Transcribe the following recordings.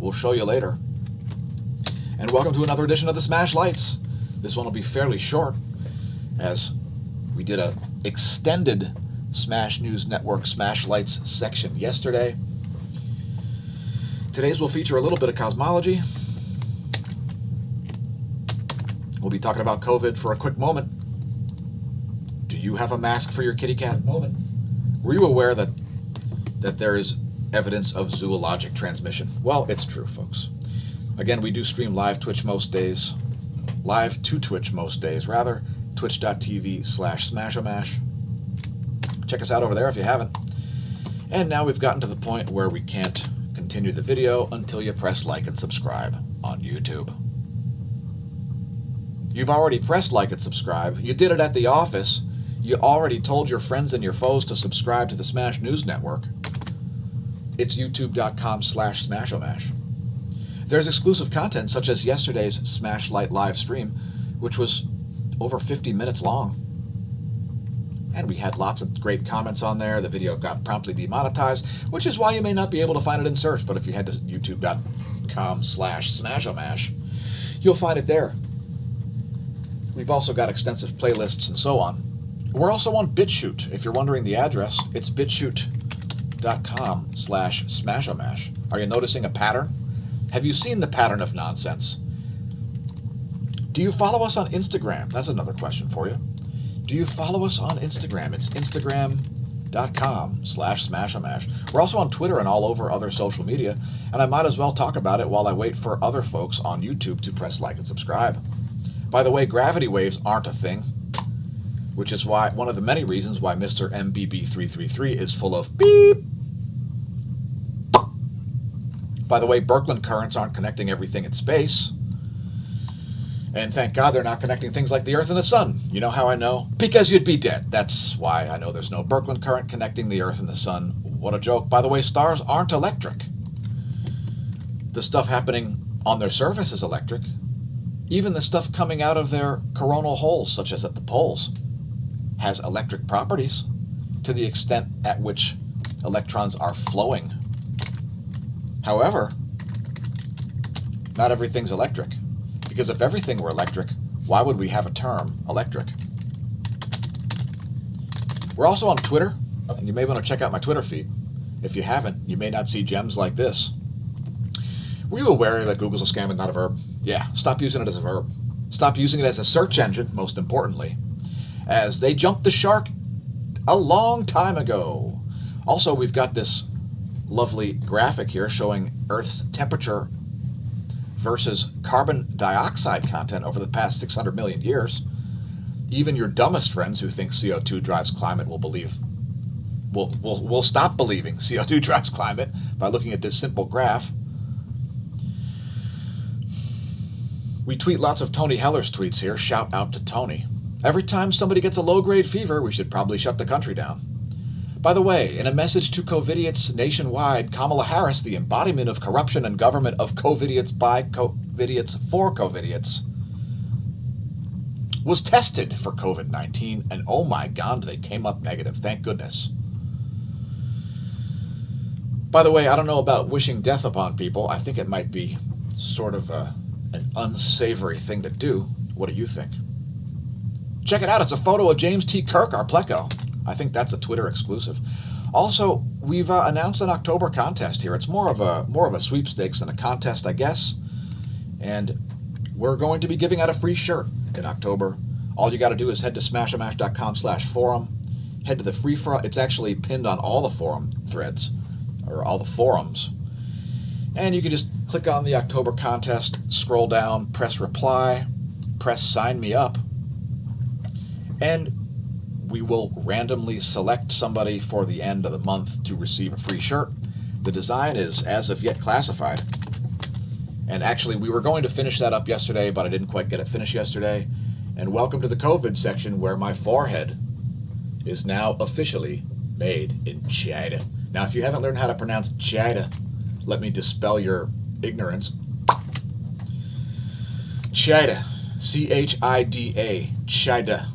We'll show you later. And welcome to another edition of the smAshlights. This one will be fairly short, as we did a extended Smash News Network smAshlights section yesterday. Today's will feature a little bit of cosmology. We'll be talking about COVID for a quick moment. Do you have a mask for your kitty cat? Moment. Were you aware that there is evidence of zoologic transmission? Well, it's true, folks. Again, we do stream live to Twitch most days, rather, twitch.tv/smAshomash. Check us out over there if you haven't. And now we've gotten to the point where we can't continue the video until you press like and subscribe on YouTube. You've already pressed like and subscribe. You did it at the office. You already told your friends and your foes to subscribe to the Smash News Network. It's youtube.com/smAshomash. There's exclusive content such as yesterday's smAshlight live stream, which was over 50 minutes long. And we had lots of great comments on there. The video got promptly demonetized, which is why you may not be able to find it in search. But if you head to youtube.com/smAshomash, you'll find it there. We've also got extensive playlists and so on. We're also on BitChute. If you're wondering the address, it's bitchute.com/smAshomash. Are you noticing a pattern? Have you seen the pattern of nonsense? Do you follow us on Instagram? That's another question for you. Do you follow us on Instagram? It's instagram.com/smAshomash. We're also on Twitter and all over other social media, and I might as well talk about it while I wait for other folks on YouTube to press like and subscribe. By the way, gravity waves aren't a thing, which is why one of the many reasons why Mr. MBB333 is full of beep. By the way, Birkeland currents aren't connecting everything in space. And thank God they're not connecting things like the Earth and the Sun. You know how I know? Because you'd be dead. That's why I know there's no Birkeland current connecting the Earth and the Sun. What a joke. By the way, stars aren't electric. The stuff happening on their surface is electric. Even the stuff coming out of their coronal holes, such as at the poles, has electric properties to the extent at which electrons are flowing. However, not everything's electric. Because if everything were electric, why would we have a term, electric? We're also on Twitter, and you may want to check out my Twitter feed. If you haven't, you may not see gems like this. Were you aware that Google's a scam and not a verb? Yeah, stop using it as a verb. Stop using it as a search engine, most importantly, as they jumped the shark a long time ago. Also, we've got this lovely graphic here showing Earth's temperature versus carbon dioxide content over the past 600 million years. Even your dumbest friends who think CO2 drives climate will stop believing CO2 drives climate by looking at this simple graph. We tweet lots of Tony Heller's tweets here. Shout out to Tony. Every time somebody gets a low-grade fever, we should probably shut the country down. By the way, in a message to COVIDiots nationwide, Kamala Harris, the embodiment of corruption and government of COVIDiots by COVIDiots for COVIDiots, was tested for COVID-19, and oh my God, they came up negative. Thank goodness. By the way, I don't know about wishing death upon people. I think it might be sort of an unsavory thing to do. What do you think? Check it out. It's a photo of James T. Kirk, our Pleco. I think that's a Twitter exclusive. Also, we've announced an October contest here. It's more of a sweepstakes than a contest, I guess. And we're going to be giving out a free shirt in October. All you got to do is head to smashomash.com/forum. Head to the free forum. It's actually pinned on all the forum threads, or all the forums. And you can just click on the October contest, scroll down, press reply, press sign me up, and we will randomly select somebody for the end of the month to receive a free shirt. The design is as of yet classified. And actually, we were going to finish that up yesterday, but I didn't quite get it finished yesterday. And welcome to the COVID section, where my forehead is now officially made in China. Now, if you haven't learned how to pronounce China, let me dispel your ignorance. China, C-H-I-D-A, China.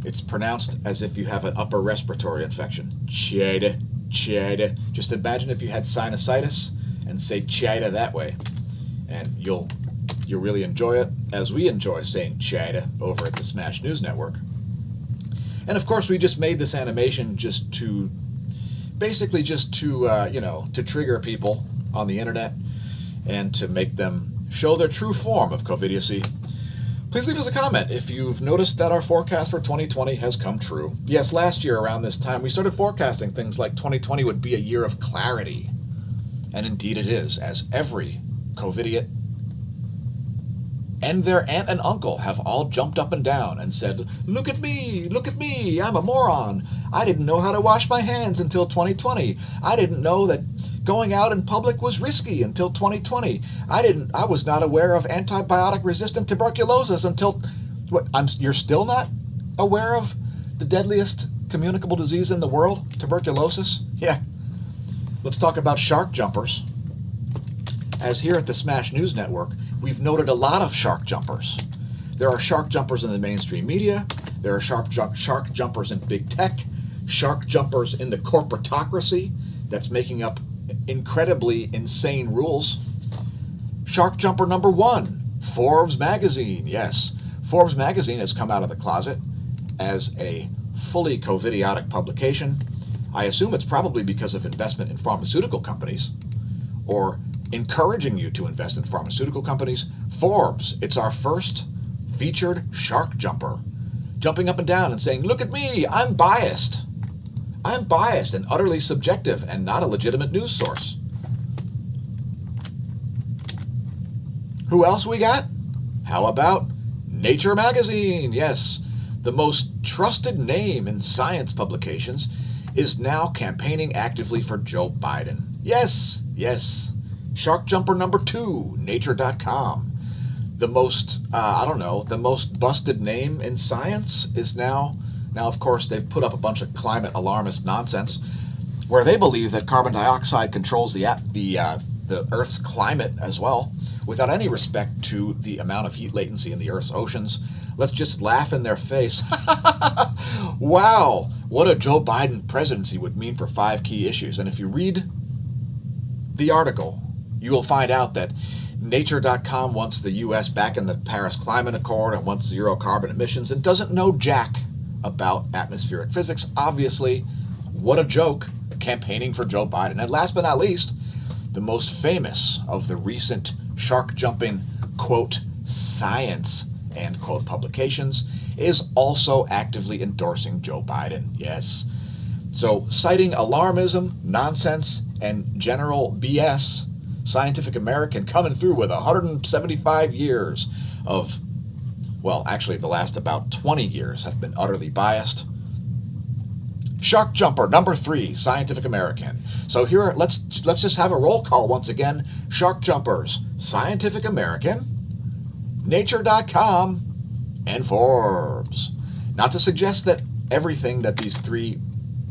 It's pronounced as if you have an upper respiratory infection. China, China. Just imagine if you had sinusitis and say China that way. And you'll really enjoy it, as we enjoy saying China over at the Smash News Network. And of course, we just made this animation basically to trigger people on the internet and to make them show their true form of COVIDiocy. Please leave us a comment if you've noticed that our forecast for 2020 has come true. Yes, last year around this time, we started forecasting things like 2020 would be a year of clarity. And indeed it is, as every COVIdiot and their aunt and uncle have all jumped up and down and said, look at me, I'm a moron. I didn't know how to wash my hands until 2020. I didn't know that going out in public was risky until 2020. I was not aware of antibiotic-resistant tuberculosis until... You're still not aware of the deadliest communicable disease in the world, tuberculosis? Yeah. Let's talk about shark jumpers. As here at the Smash News Network, we've noted a lot of shark jumpers. There are shark jumpers in the mainstream media. There are shark jumpers in big tech. Shark jumpers in the corporatocracy that's making up incredibly insane rules. Shark jumper number 1, Forbes magazine. Yes, Forbes magazine has come out of the closet as a fully COVIdiotic publication. I assume it's probably because of investment in pharmaceutical companies, or encouraging you to invest in pharmaceutical companies. Forbes, it's our first featured shark jumper, jumping up and down and saying, look at me, I'm biased. I'm biased and utterly subjective and not a legitimate news source. Who else we got? How about Nature magazine? Yes, the most trusted name in science publications is now campaigning actively for Joe Biden. Yes. Shark jumper number 2, Nature.com. The most, the most busted name in science is now, of course, they've put up a bunch of climate alarmist nonsense where they believe that carbon dioxide controls the Earth's climate as well, without any respect to the amount of heat latency in the Earth's oceans. Let's just laugh in their face. Wow, what a Joe Biden presidency would mean for 5 key issues. And if you read the article, you will find out that Nature.com wants the U.S. back in the Paris Climate Accord and wants zero carbon emissions and doesn't know jack about atmospheric physics. Obviously, what a joke, campaigning for Joe Biden. And last but not least, the most famous of the recent shark jumping, quote, science, end quote, publications is also actively endorsing Joe Biden. Yes. So, citing alarmism, nonsense, and general BS, Scientific American coming through with 175 years of, well, actually the last about 20 years have been utterly biased. Shark jumper number 3, Scientific American. So here, let's just have a roll call once again. Shark jumpers, Scientific American, Nature.com, and Forbes. Not to suggest that everything that these 3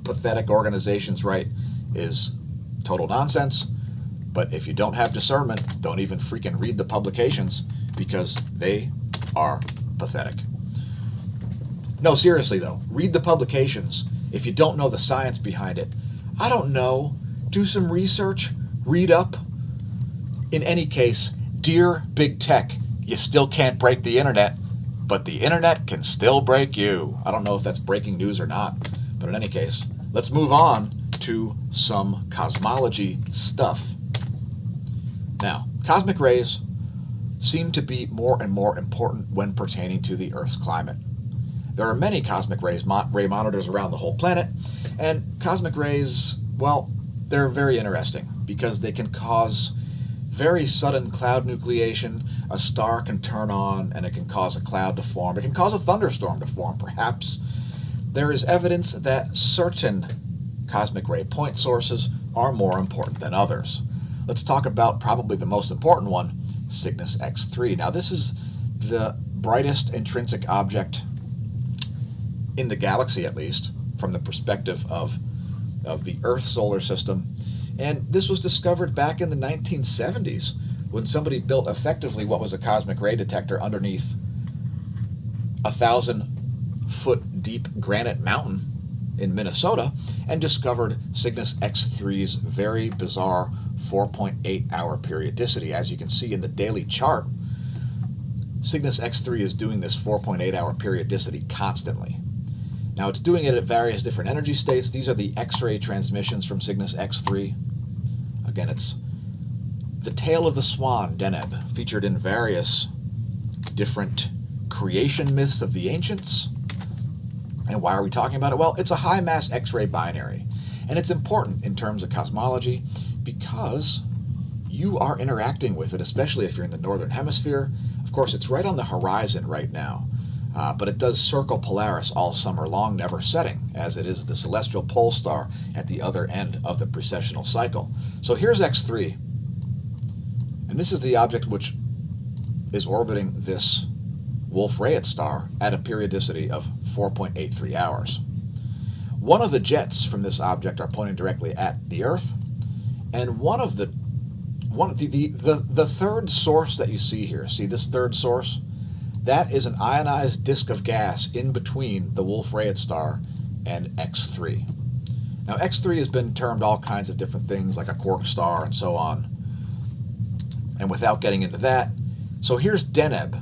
pathetic organizations write is total nonsense, but if you don't have discernment, don't even freaking read the publications, because they are pathetic. No, seriously though, read the publications. If you don't know the science behind it, I don't know, do some research, read up. In any case, dear big tech, you still can't break the internet, but the internet can still break you. I don't know if that's breaking news or not, but in any case, let's move on to some cosmology stuff. Now, cosmic rays seem to be more and more important when pertaining to the Earth's climate. There are many cosmic ray monitors around the whole planet, and cosmic rays, well, they're very interesting because they can cause very sudden cloud nucleation. A star can turn on and it can cause a cloud to form. It can cause a thunderstorm to form, perhaps. There is evidence that certain cosmic ray point sources are more important than others. Let's talk about probably the most important one, Cygnus X-3. Now, this is the brightest intrinsic object in the galaxy, at least, from the perspective of the Earth solar system. And this was discovered back in the 1970s when somebody built effectively what was a cosmic ray detector underneath a 1,000-foot deep granite mountain in Minnesota and discovered Cygnus X-3's very bizarre 4.8-hour periodicity. As you can see in the daily chart, Cygnus X-3 is doing this 4.8-hour periodicity constantly. Now it's doing it at various different energy states. These are the X-ray transmissions from Cygnus X-3. Again, it's the tail of the swan, Deneb, featured in various different creation myths of the ancients. And why are we talking about it? Well, it's a high-mass X-ray binary. And it's important in terms of cosmology because you are interacting with it, especially if you're in the northern hemisphere. Of course, it's right on the horizon right now. But it does circle Polaris all summer long, never setting, as it is the celestial pole star at the other end of the precessional cycle. So here's X3, and this is the object which is orbiting this Wolf-Rayet star at a periodicity of 4.83 hours. One of the jets from this object are pointing directly at the Earth, and the third source that you see here, see this third source? That is an ionized disk of gas in between the Wolf-Rayet star and X3. Now, X3 has been termed all kinds of different things, like a quark star and so on. And without getting into that, so here's Deneb.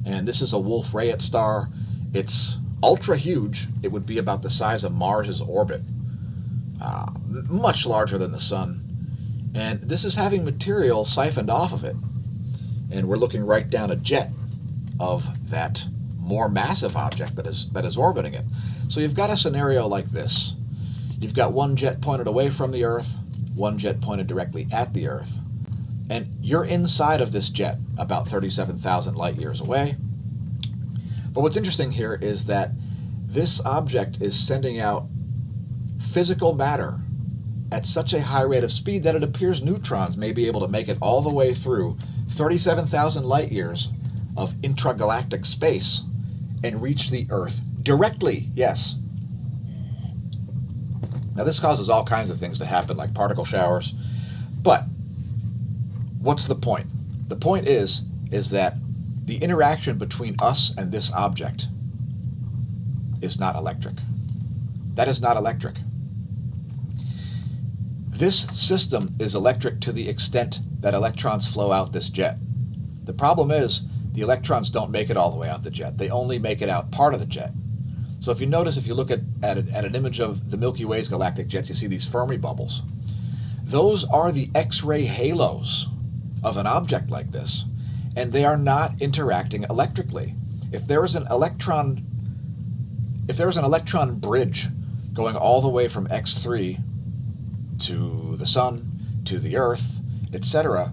And this is a Wolf-Rayet star. It's ultra huge. It would be about the size of Mars's orbit, much larger than the Sun. And this is having material siphoned off of it. And we're looking right down a jet of that more massive object that is orbiting it. So you've got a scenario like this. You've got one jet pointed away from the Earth, one jet pointed directly at the Earth, and you're inside of this jet about 37,000 light years away. But what's interesting here is that this object is sending out physical matter at such a high rate of speed that it appears neutrons may be able to make it all the way through 37,000 light years of intragalactic space and reach the Earth directly. Yes. Now this causes all kinds of things to happen, like particle showers. But what's the point? The point is that the interaction between us and this object is not electric. That is not electric. This system is electric to the extent that electrons flow out this jet. The problem is the electrons don't make it all the way out the jet. They only make it out part of the jet. So if you notice, if you look at an image of the Milky Way's galactic jets, you see these Fermi bubbles. Those are the X-ray halos of an object like this, and they are not interacting electrically. If there is an electron bridge going all the way from X3 to the Sun, to the Earth, etc.,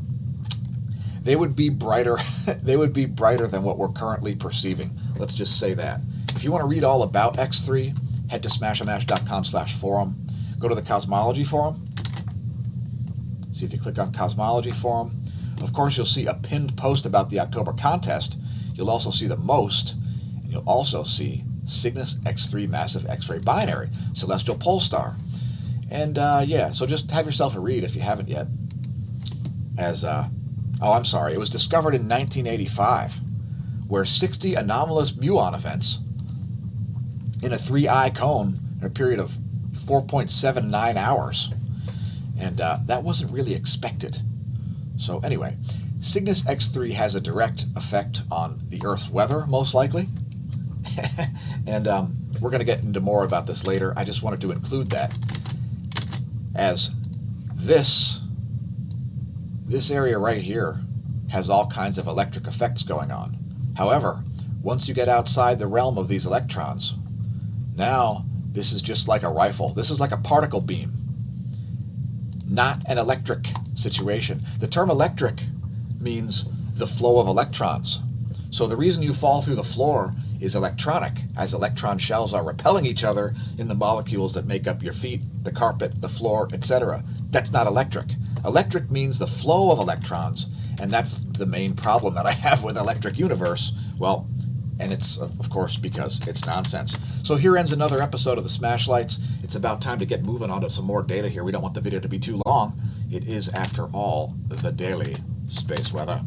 they would be brighter. They would be brighter than what we're currently perceiving. Let's just say that. If you want to read all about X3, head to smAshlight.com/forum. Go to the Cosmology Forum. See if you click on Cosmology Forum. Of course, you'll see a pinned post about the October contest. You'll also see the MOST, and you'll also see Cygnus X3 massive X-ray binary, celestial pole star. And yeah, so just have yourself a read if you haven't yet. It was discovered in 1985, where 60 anomalous muon events in a 3-eye cone in a period of 4.79 hours. And that wasn't really expected. So anyway, Cygnus X3 has a direct effect on the Earth's weather, most likely. And we're going to get into more about this later. I just wanted to include that, as this area right here has all kinds of electric effects going on. However, once you get outside the realm of these electrons, now this is just like a rifle. This is like a particle beam, not an electric situation. The term electric means the flow of electrons. So the reason you fall through the floor is electronic, as electron shells are repelling each other in the molecules that make up your feet, the carpet, the floor, etc. That's not electric. Electric means the flow of electrons, and that's the main problem that I have with electric universe. Well, and it's, of course, because it's nonsense. So here ends another episode of the smAshlights. It's about time to get moving on to some more data here. We don't want the video to be too long. It is, after all, the daily space weather.